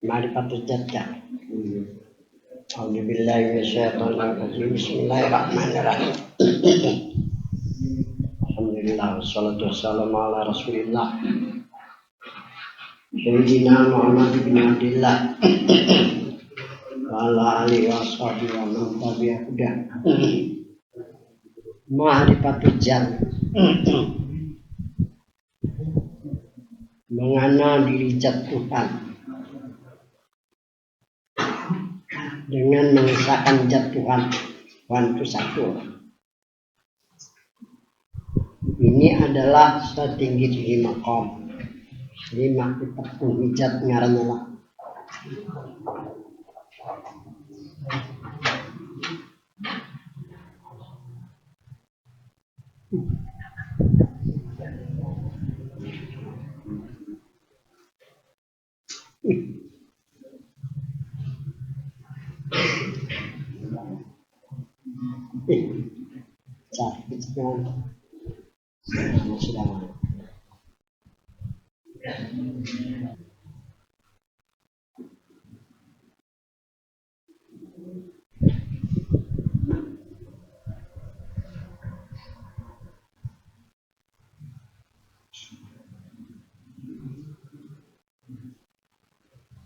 Ma'rifatul jaddah. A'udzubillahi minasyaitonirrajim. Bismillahirrahmanirrahim. Alhamdulillah wassalatu wassalamu ala Rasulillah. Sayyidina Muhammad bin Abdullah wa ala alihi washabihi wa man tabi'ahudah. Ma'rifatul jaddah. Mengenal diri zat Tuhan dengan mengesahkan zat Tuhan itu satu. Ini adalah setinggi maqam. Jadi makrifat hujat ngarannya lah.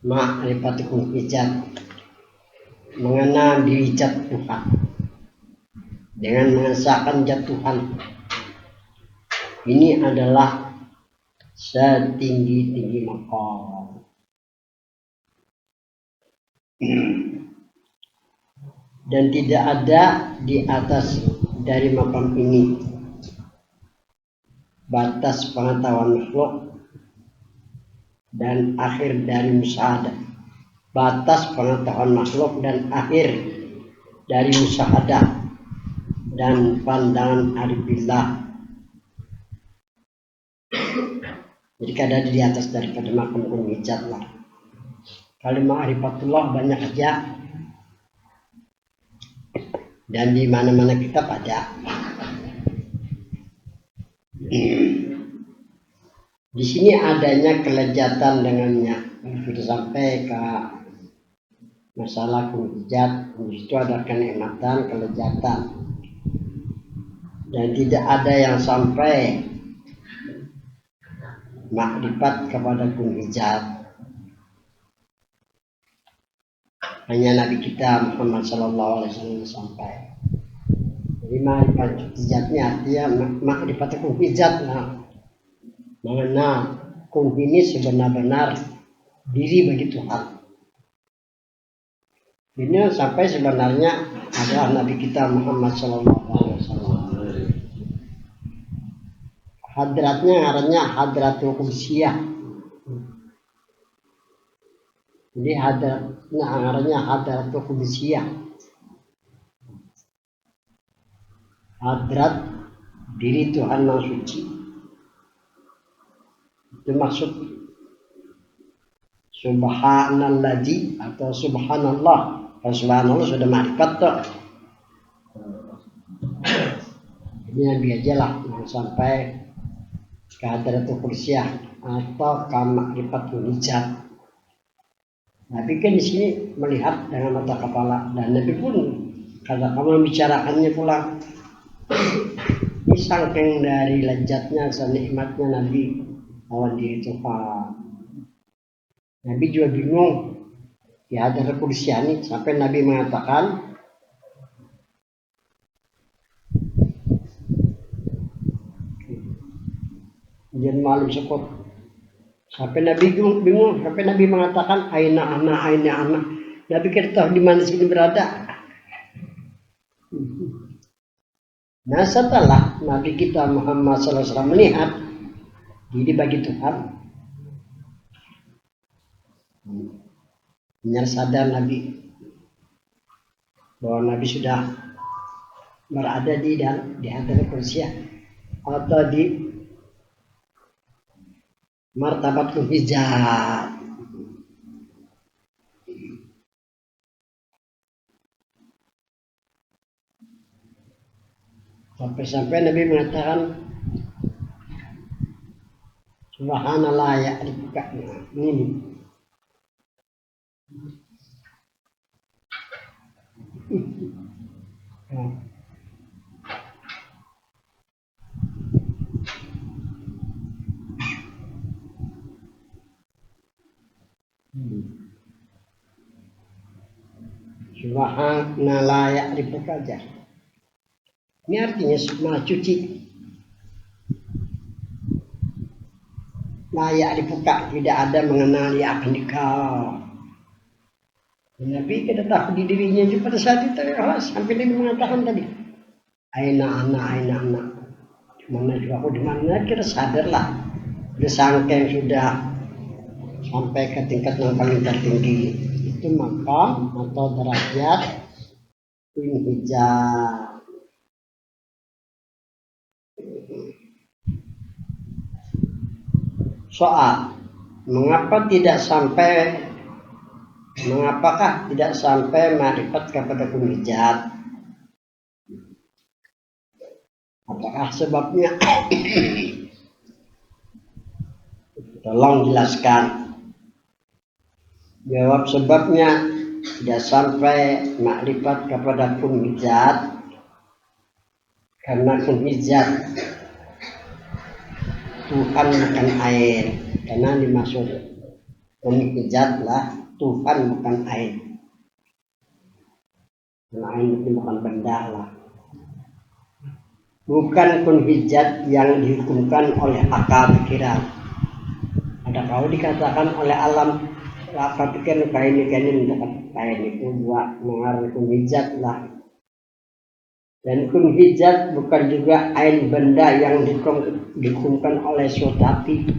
Ma'rifatul hujat, mengenal diri zat Tuhan dengan mengesahkan zat Tuhan. Ini adalah setinggi maqam. Dan tidak ada di atas dari maqam ini batas pengetahuan makhluk dan akhir dari musyahadah. Batas pengetahuan makhluk dan akhir dari musyahadah dan pandangan arifillah. Jadi ada di atas daripada maqam hujat lah. Kalau ma'rifatullah banyak aja dan di mana-mana kita pada. Di sini adanya kelezatan dengannya. Sudah sampai ke masalah hujat, di situ ada kenikmatan, kelezatan. Dan tidak ada yang sampai makrifat kepada hujat. Hanya Nabi kita Muhammad SAW sampai. Jadi makrifat hujatnya artinya makrifat hujat lah. Mengenal kun ini sebenar-benar diri bagi Tuhan. Ini sampai sebenarnya adalah Nabi kita Muhammad SAW. Hadratnya ngarannya hadratul qudsiyah. Jadi hadratnya ngarannya hadratul qudsiyah. Hadrat diri Tuhan yang suci. Itu maksud subhanalladzi atau subhanallah. Kalau subhanallah sudah makrifat tuh. Ini Nabi aja lah yang sampai ke hadratul qudsiyah atau ke makrifat hujat. Nabi kan di sini melihat dengan mata kepala dan Nabi pun kata kamu membicarakannya pula. Ini saking dari lezatnya, senikmatnya Nabi lawan diri Tuhan. Nabi juga bingung di hadratul qudsiyah ini sampai Nabi mengatakan jangan malu sekut. Sampai Nabi bingung sampai Nabi mengatakan aina anak. Nabi kita tahu di mana sini berada. Nah setelah Nabi kita Muhammad SAW melihat diri bagi Tuhan, benar sadar Nabi bahwa Nabi sudah berada di hadratul qudsiyah atau di martabatul hujat. Sampai Nabi mengatakan subhanallah ya ini Subhana layak dibuka aja. Ini artinya semua cuci layak dibuka, tidak ada mengenali akan dikau. Nabi kita tahu di dirinya juga pada saat itu sampai dia mengatakan tadi, aina anak, mana juga aku di mana, kita sadarlah, udah sangking sudah sampai ke tingkat yang paling tertinggi itu makam atau derajat hijab. Soal mengapakah tidak sampai ma'rifat kepada hijab? Apakah sebabnya? Tolong jelaskan. Jawab sebabnya tidak sampai makrifat kepada hijab karena hijab Tuhan bukan air, karena dimaksud hijab lah Tuhan bukan air. Karena air itu bukan benda lah. Bukan hijab yang dihukumkan oleh akal pikiran. Ada kalau dikatakan oleh alam akal pikiran kain mendapat kain itu buat mengarah hijab lah. Dan hijab bukan juga ain benda yang dihukumkan oleh sotati,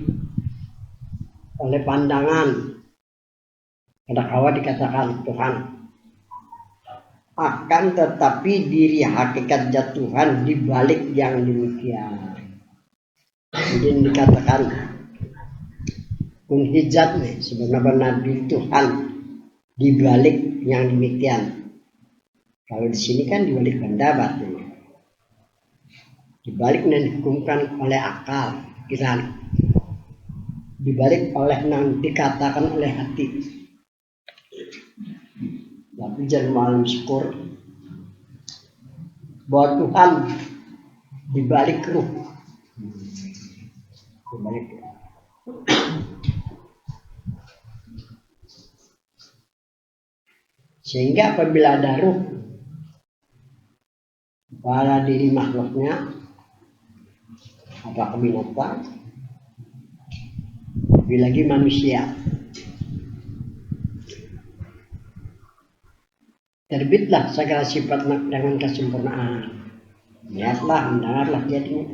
oleh pandangan. Ada kawan dikatakan Tuhan. Akan tetapi diri hakikat zat Tuhan dibalik yang demikian. Jadi dikatakan hijab nih sebenarnya diri Tuhan dibalik yang demikian. Kalau di sini kan dibalik benda batunya, dibalik dan dihukumkan oleh akal pikiran, dibalik oleh yang dikatakan oleh hati. Tapi jangan malam syukur bahwa Tuhan dibalik ruh, dibalik. Sehingga apabila ada ruh pada diri makhluknya, apakah binatang, lebih lagi manusia, terbitlah segala sifat dengan kesempurnaan. Lihatlah, mendengarlah jadinya.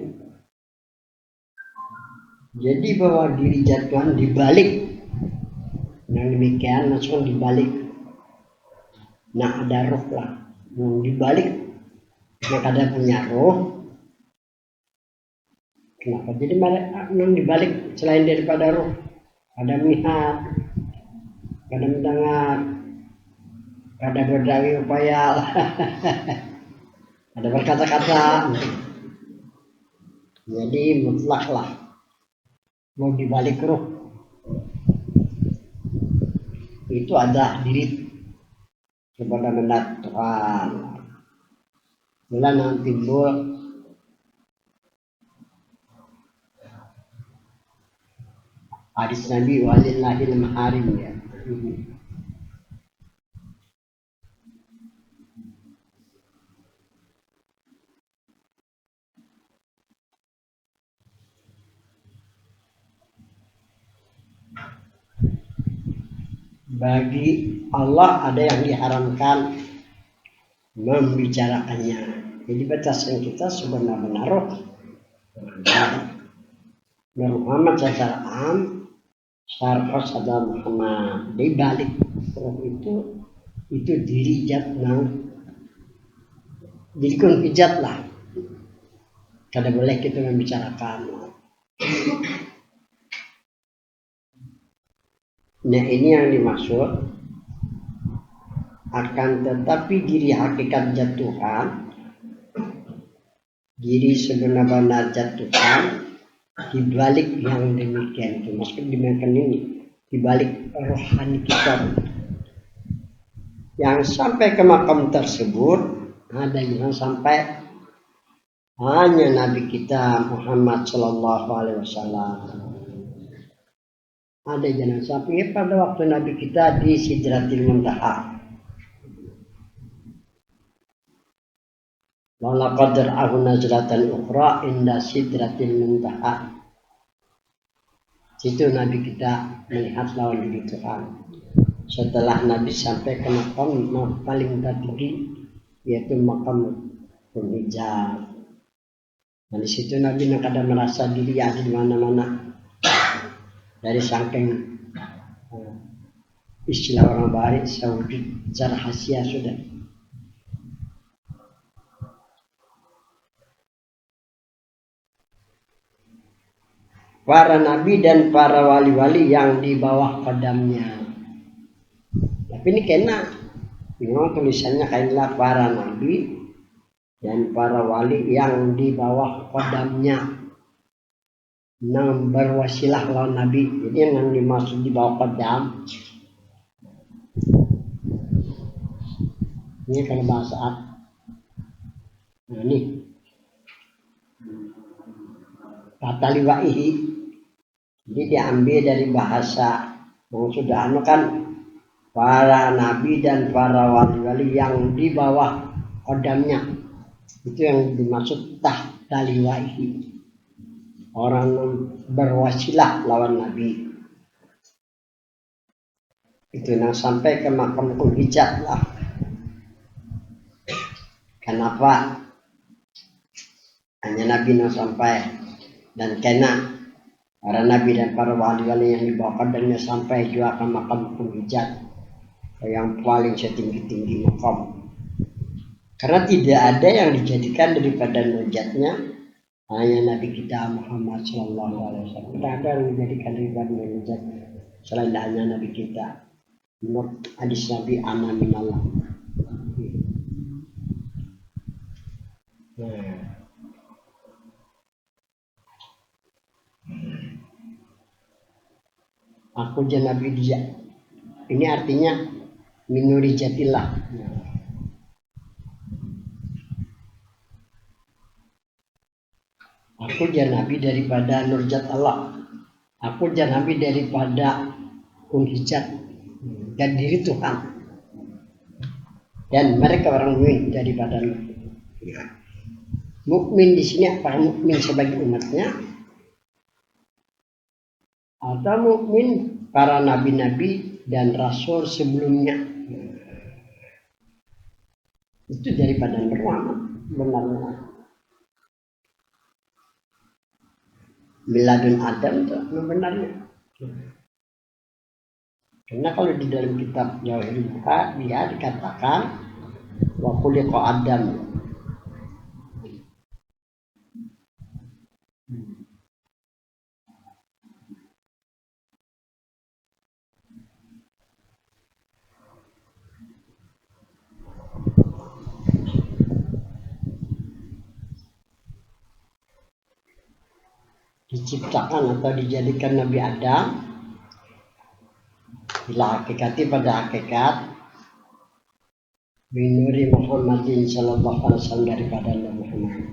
Jadi bahwa diri jatuhan dibalik yang demikian, maksudnya dibalik. Nah ada roh lah, yang dibalik. Maka ada punya roh. Kenapa jadi yang dibalik selain daripada roh? Ada melihat, ada mendengar, ada berdalih upaya, ada berkata-kata. Jadi mutlak lah mau dibalik roh itu ada diri kepada benda Tuhan. Mula nanti timbul hadis Nabi walillahil maharim ya. Bagi Allah ada yang diharamkan membicarakannya. Jadi batasan kita sebenar-benar roh. Muhammad secara am, syar'os adalah Muhammad. Di balik roh itu diri zat nang diri hijab lah. Kada boleh kita membicarakan. Nah ini yang dimaksud. Akan tetapi diri hakikat zat Tuhan, diri sebenar-benar zat Tuhan dibalik yang demikian itu. Maksud demikian ini dibalik rohani kita, yang sampai ke makam tersebut ada yang sampai hanya Nabi kita Muhammad Shallallahu Alaihi Wasallam. Ada jangan sampai pada waktu Nabi kita di Sidratil Muntaha. Wala qadar ahu nazlatan ukhra inda Sidratil Muntaha. Situ Nabi kita melihat lawan diri Tuhan. Setelah Nabi sampai ke makam paling tertinggi yaitu makam Hijab. Nah, di situ Nabi kadang merasa diri ada di mana-mana. Dari saking istilah orang Bali sawujud zarhasia sudah. Para nabi dan para wali-wali yang di bawah qadamnya. Tapi ini kena, memang tulisannya kailah para nabi dan para wali yang di bawah qadamnya. Yang berwasilah lawan nabi. Jadi yang dimaksud di bawah qadam. Ini kalau bahasa Arab. Nah ini kata liwaihi. Jadi diambil dari bahasa yang sudah kan para nabi dan para wali-wali yang di bawah qadamnya. Itu yang dimaksud tahta liwaihi. Orang berwasilah lawan nabi. Itu yang sampai ke makam Hijab lah. Kenapa? Hanya Nabi yang sampai dan kena para nabi dan para wali-wali yang dibawa qadamnya sampai juga ke makam Hijab yang paling setinggi-tinggi makam. Karena tidak ada yang dijadikan daripada derajatnya hanya Nabi kita Muhammad Sallallahu Alaihi Wasallam. Tidak ada yang dijadikan daripada derajat selain hanya Nabi kita. Menurut hadis Nabi ana minallah. Aku Nabi dia. Ini artinya minuri jatilah. Aku Nabi daripada nurjat Allah. Aku Nabi daripada Hijab dan diri Tuhan. Dan mereka orang mukmin daripada mukmin di sini apa? Mukmin sebagai umatnya atau mukmin para nabi-nabi dan rasul sebelumnya. Itu daripada Muhammad benar-benar. Miladun Adam itu benarnya. Karena kalau di dalam kitab Jawahirul Buka dia dikatakan wa khuliqa Adam. Diciptakan atau dijadikan Nabi Adam bila hakikati pada hakikat binuri Muhammadin Sallallahu Alaihi Wasallam daripada Nabi Muhammad.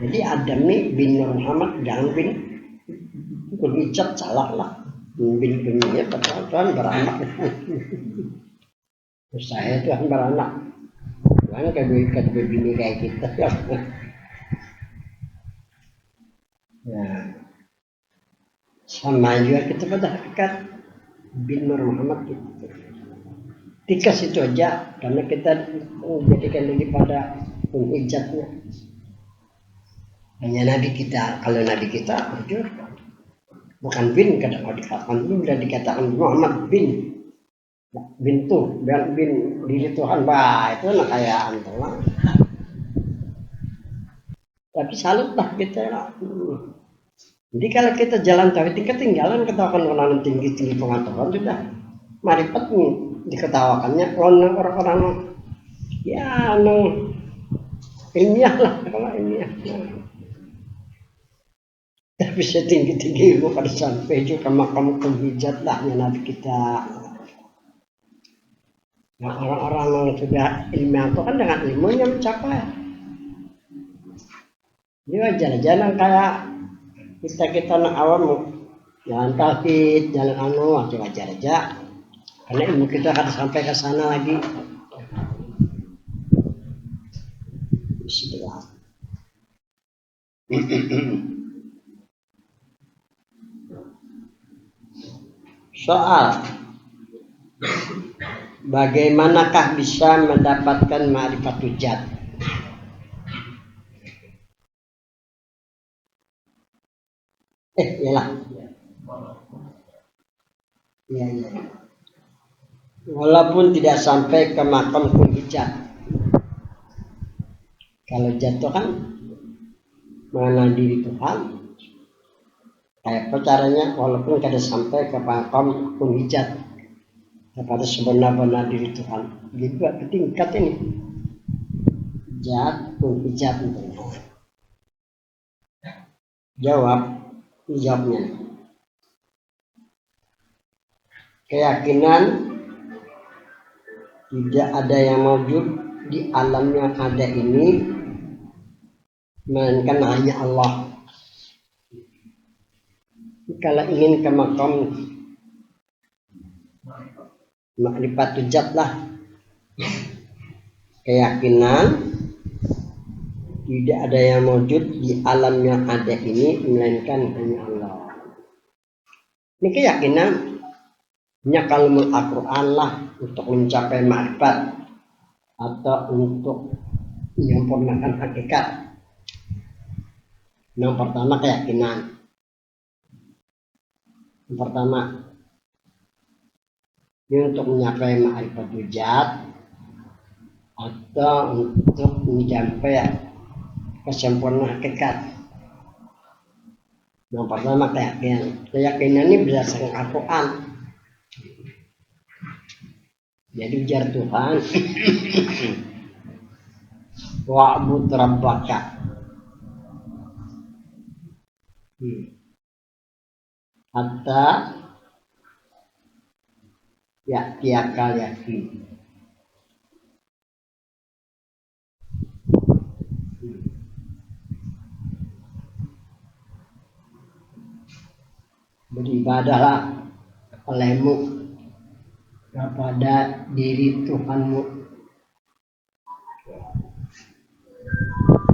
Jadi Adam nih bin Muhammad, jangan bin Hijab, salah lah. Bin ya Tuhan beranak. Saya Tuhan beranak. Mana kayak bini kayak kita. Ya. Sama juga kita pada hakikat bin Muhammad gitu. Tikas itu aja karena kita menjadikan daripada hijabnya. Hanya Nabi kita, kalau Nabi kita jujur bukan bin, kadang dikatakan bin dan dikatakan Muhammad bin tuh bin diri Tuhan, bah itu lah kayak antola. Tapi salut lah kita lah. Jadi kalau kita jalan tauhid ketinggalan ketawakan orang tinggi pengetahuan sudah marifat nih diketawakannya orang-orang ya ilmiah lah kalau ilmiah. Tapi setinggi-tinggi ilmu pada sampai juga makam Hijab lah Nabi kita. Nah, orang-orang yang sudah ilmiah itu kan dengan ilmunya mencapai. Ini jalan-jalan kayak kita anak awam, jalan tauhid, jalan wajar aja. Karena ilmu kita akan sampai ke sana lagi. Bismillah. Soal bagaimanakah bisa mendapatkan ma'rifatul jat? Iyalah. Iya. Walaupun tidak sampai ke makam hujjah. Kalau jatuh kan mengenal diri Tuhan. Kayak apa caranya? Walaupun tidak sampai ke makam hujjah kepada sebenar-benar diri Tuhan. Juga tingkat ini. Jat, hujjah itu. Jawabnya. Keyakinan tidak ada yang wujud di alam yang ada ini melainkan hanya Allah. Kalau ingin ke makam ma'rifatul jat lah, keyakinan tidak ada yang wujud di alam yang ada ini melainkan hanya Allah. Ini keyakinan kalmul Al-Quran lah untuk mencapai ma'rifat atau untuk menyempurnakan hakikat. Yang pertama keyakinan. Yang pertama ini untuk mencapai ma'rifatul jat atau untuk mencapai kesempurnaan hakikat. Yang pertama keyakinan ini berdasarkan Al-Quran. Jadi ujar Tuhan wa'bud rabbaka hatta ya'tiyakal yakin. Beribadahlah olehmu kepada diri Tuhanmu.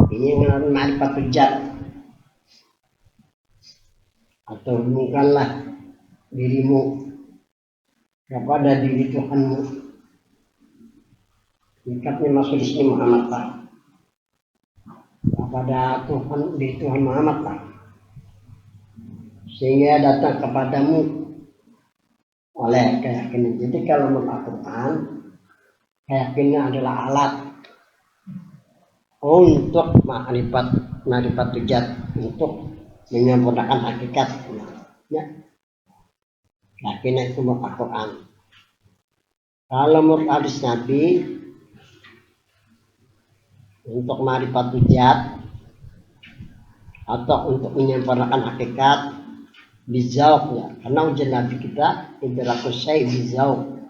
Ini mengenai ma'rifatul jat. Atau bukanlah dirimu kepada diri Tuhanmu. Ikatnya masuk di sini Muhammad lah. Kepada Tuhan, diri Tuhan Muhammad lah. Sehingga datang kepadamu oleh keyakinan. Jadi kalau menurut Al-Quran, keyakinan adalah alat untuk ma'rifatul jat, untuk menyempurnakan hakikat. Ya. Keyakinan itu menurut Al-Quran. Kalau menurut hadis Nabi, untuk ma'rifatul jat atau untuk menyempurnakan hakikat bizauq ya, karena ujian Nabi kita idrakus syai' bizauq.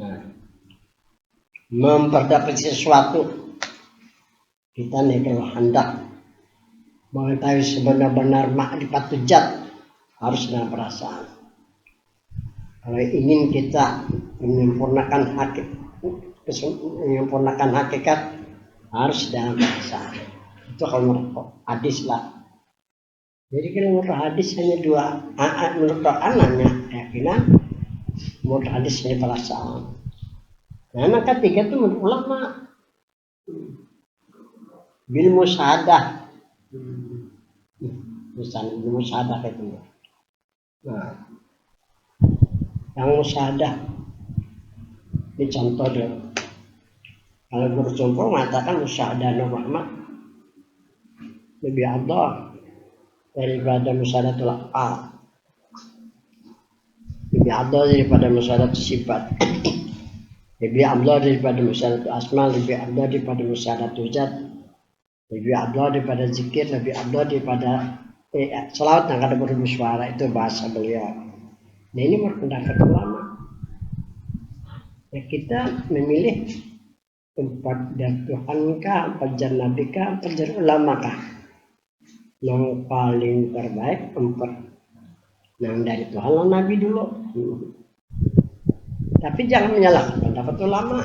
Nah, memperdapat sesuatu kita nih kalau hendak mengetahui sebenar-benar ma'rifatul jat harus dengan perasaan. Kalau ingin kita menyempurnakan hakikat harus dengan perasaan. Itu kalau menurut hadis lah. Jadi kalau menurut hadis hanya dua, menurut Quran hanya keyakinan, menurut hadis hanya perasaan. Nah, yang ketiga itu menurut ulama bil musyahadah. Misalnya bil musyahadah itu. Nah, yang musyahadah ini contoh deh. Kalau guru contoh mengatakan musyahadah Nabi Muhammad lebih afdal daripada musyahadatul af'al, lebih afdal daripada musyahadatul sifat, lebih afdal daripada musyahadatul asma, lebih afdal daripada musyahadatul zat, lebih afdal daripada zikir, lebih afdal daripada selawat yang ada berhubung suara, itu bahasa beliau. Nah ini menurut pendapat ulama. Nah, kita memilih tempat dan Tuhan kah, pajar Nabi kah, pajar ulama kah? Yang paling terbaik tempat yang dari Tuhan lah Nabi dulu. Tapi jangan menyalahkan pendapat ulama.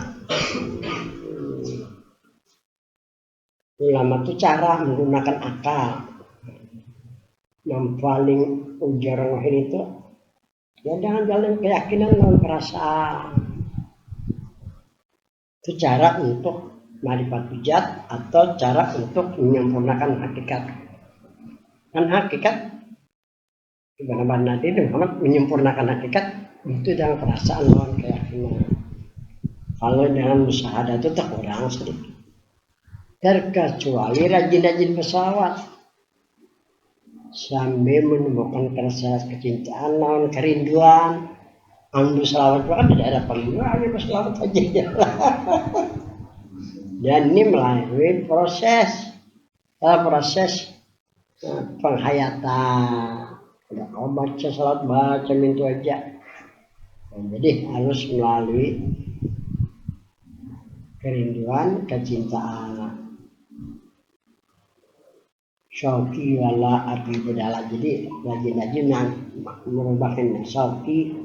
Ulama itu cara menggunakan akal. Yang paling ujar itu ya dengan jalan keyakinan dan perasaan. Itu cara untuk ma'rifat hujat atau cara untuk menyempurnakan hakikat. Kan hakikat benar-benar Nabi Muhammad menyempurnakan hakikat itu dengan perasaan dan keyakinan. Kalau dengan musyahadah itu terkurang sedikit. Terkecuali rajin-rajin pesawat sambil menemukan rasa kecintaan lawan kerinduan. Ambil selawat kan tidak ada panggilan, ambil selawat aja. Dan ini melalui proses penghayatan. Kalau baca salat baca itu aja. Jadi harus melalui kerinduan, kecintaan. Syauqi wala arti bedala. Jadi rajin-rajin yang merubahkan syauqi.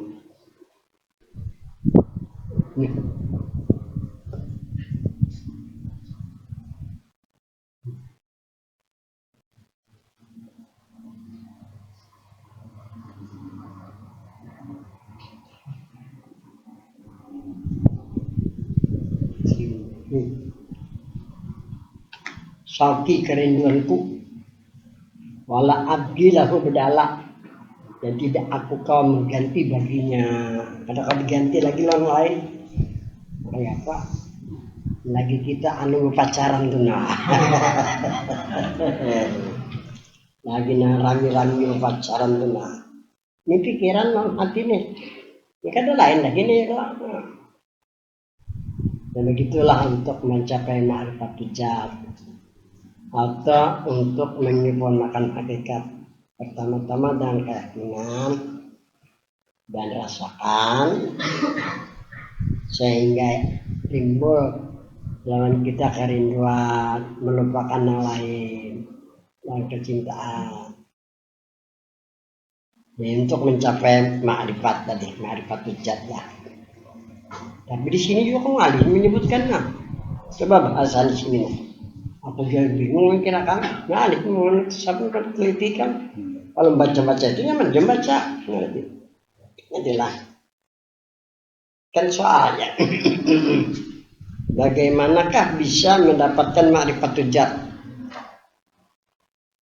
Syauqi kerinduanku wala abdi lahu bedala, dan tidak aku kau mengganti baginya. Kalau kau diganti lagi orang lain kayak apa lagi kita pacaran tuh nah. Lagi rami-rami pacaran tuh nah. Ini pikiran non hati nih ini kan lain lagi nih lah. Dan begitulah untuk mencapai ma'rifat hujat atau untuk menyempurnakan hakikat. Pertama-tama dengan keyakinan dan rasakan sehingga timbul lawan kita kerinduan, melupakan yang lain dan kecintaan. Ini untuk mencapai ma'rifat tadi, ma'rifat hujat ya. Tapi di sini juga kok ngalih menyebutkan nah. Coba bahasa di sini. Aku jadi bingung kira kan ngalih mau sampai kan teliti kan. Kalau baca-baca itu nyaman jam baca nanti lah. Kan soalnya bagaimanakah bisa mendapatkan ma'rifat hujat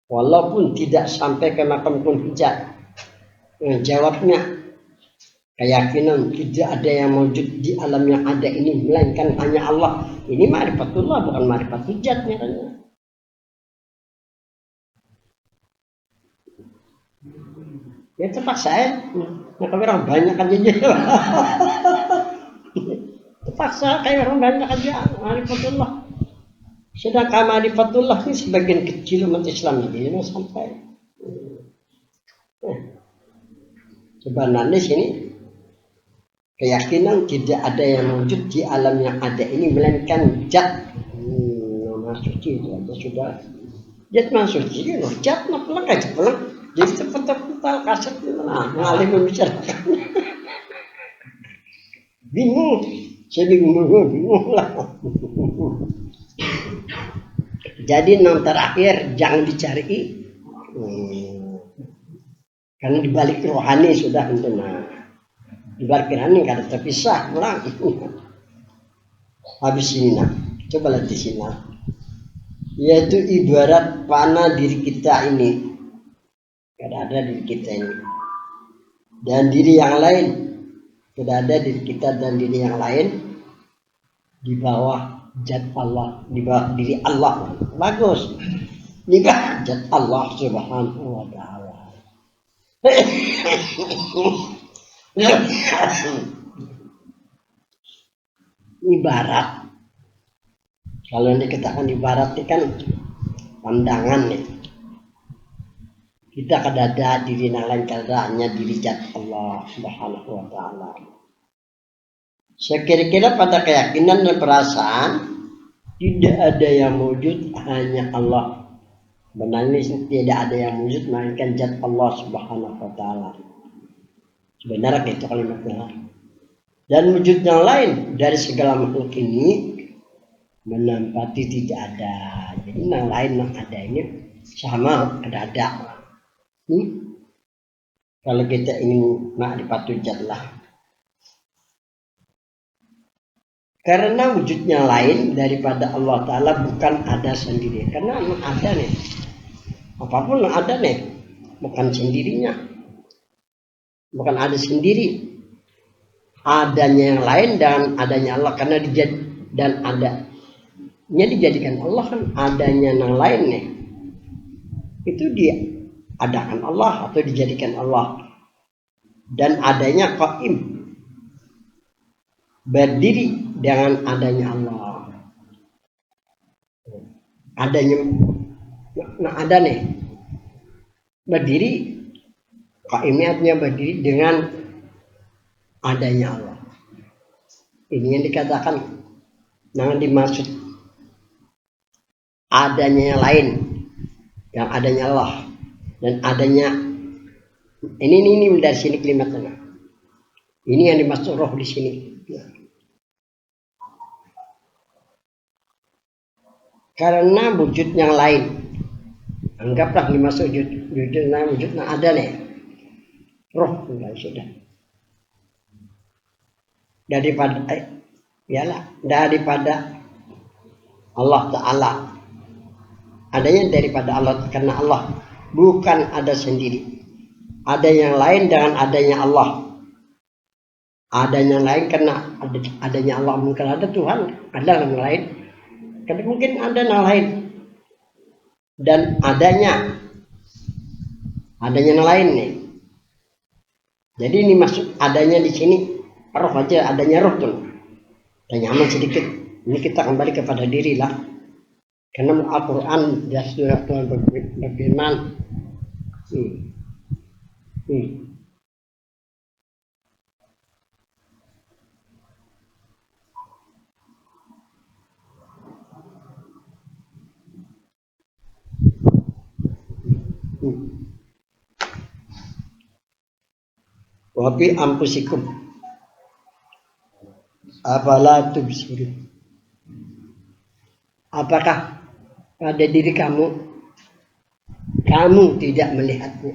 walaupun tidak sampai ke makam pun hujat? Jawabnya keyakinan tidak ada yang wujud di alam yang ada ini melainkan hanya Allah. Ini ma'rifatullah bukan ma'rifat hujat namanya. Ya terpaksa ya. Nah, orang banyak aja. Terpaksa kayak orang banyak aja ma'rifatullah. Sedangkan ma'rifatullah ini sebagian kecil umat Islam ini mau sampai. Sebenarnya sini keyakinan tidak ada yang wujud di alam yang ada ini melainkan zat. Nama suci itu aja sudah. Zat nama suci, zat nama pelang aja pelang. Jadi terpental kaset nah mengalih membicarakan. Bingung, saya bingung lah. Jadi yang terakhir jangan dicari. Karena dibalik rohani sudah tentu nah. Dibalik rohani kada terpisah pulang. Habis ini nah, coba lihat di sini nah. Yaitu ibarat panah diri kita ini. Kada ada diri kita ini. Dan diri yang lain. Tidak ada diri kita dan diri yang lain di bawah zat Allah, di bawah diri Allah. Bagus. Di bawah zat Allah Subhanahu wa ta'ala. Ibarat kalau dikatakan ibarat itu kan pandangan nih. Kita kadada diri nang lain kadanya diri zat Allah Subhanahu wa taala. Sekira-kira pada keyakinan dan perasaan tidak ada yang wujud, hanya Allah. Benarnya tidak ada yang wujud melainkan zat Allah Subhanahu wa taala. Sebenarnya itu kalimatnya. Dan wujud yang lain dari segala makhluk ini menampati tidak ada. Jadi yang lain yang ada ini sama ada. Kalau kita ingin ma'rifatul zat, karena wujudnya lain daripada Allah Ta'ala bukan ada sendiri. Karena ada nih, apapun yang ada nih, bukan sendirinya, bukan ada sendiri. Adanya yang lain dan adanya Allah, karena dan adanya dijadikan Allah kan adanya yang lain nih. Itu dia adakan Allah atau dijadikan Allah, dan adanya qaim berdiri dengan adanya Allah. Adanya ada nih berdiri, qaimnya artinya berdiri dengan adanya Allah. Ini yang dikatakan jangan dimaksud adanya yang lain, yang adanya Allah dan adanya ini dari sini kalimatnya. Ini yang dimaksud roh di sini. Karena wujud yang lain, anggaplah dimaksud wujudnya ada nih, roh sudah daripada Allah Ta'ala, adanya daripada Allah, karena Allah bukan ada sendiri. Ada yang lain dengan adanya Allah. Adanya yang lain karena adanya Allah, mungkin ada Tuhan, ada yang lain. Karena mungkin ada yang lain. Dan adanya yang lain nih. Jadi ini maksud adanya di sini roh aja, adanya roh tuh. Dan nyaman sedikit. Ini kita kembali kepada diri lah. Karena Al-Quran sudah Tuhan berfirman. Wafi ampusikum afala tubsirun. Apakah pada diri kamu tidak melihatnya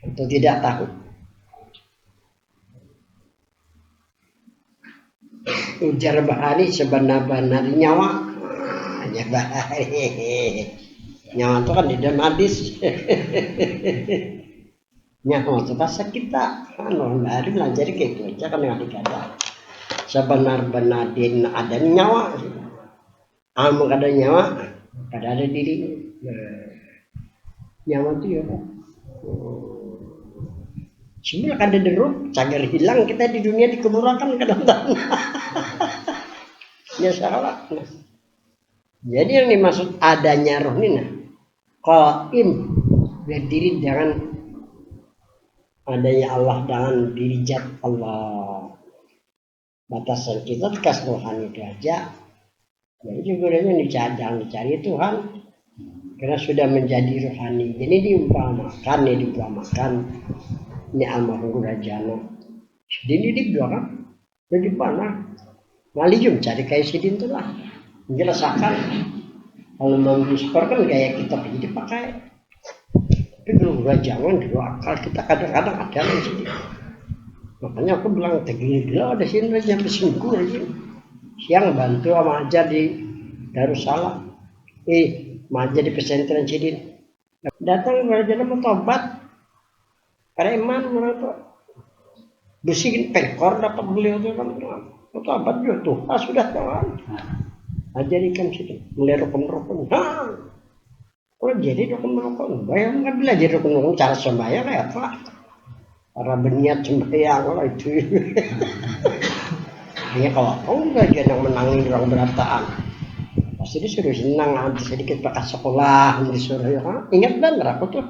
atau tidak tahu? Ujar Bahari sebenar-benar nyawa. Hanya Bahari. Nyawa itu kan di dalam hadis. Nyawa itu bahasa kita. Kan orang Bahari belajar gitu aja kan yang dikata. Sebenar-benar ada nyawa. Kamu ada nyawa, kada ada diri. Nyawa itu ya. Sebenarnya kada deruk, cagar hilang kita di dunia dikemurakan kadang-kadang. Ya salah. Jadi yang dimaksud adanya roh ini, qaim berdiri dengan adanya Allah, dengan diri zat Allah. Batasan kita kas rohani aja. Jadi sebenarnya dicari Tuhan karena sudah menjadi rohani. Jadi diumpamakan ini almarhum Rajana. Jadi di belakang jadi mana? Ngalijum cari kayak sidin tuh lah. Menjelaskan kalau mau dispor kan gaya kita jadi pakai. Tapi kalau jangan dulu akal kita kadang-kadang ada di sini. Makanya aku bilang tegil-gila ada sini aja bersungguh aja. Siang bantu sama ajar di Darussalam, majar di pesantren Cidin. Datang belajar mau tobat, preman mereka bersihin pekor dapat beliau tuh kan, mau tobat juga tuh, sudah kawan, ajarikan Cidin, mulai rukun-rukun, kalau jadi rukun-rukun, bayangkan belajar rukun-rukun cara sembahyang kayak apa, cara berniat sembahyang kalau itu. Hanya kalau enggak dia yang menangin orang berataan. Pas pasti disuruh senang, nanti sedikit bekas sekolah, disuruh ya kan? Ingat bener aku tuh.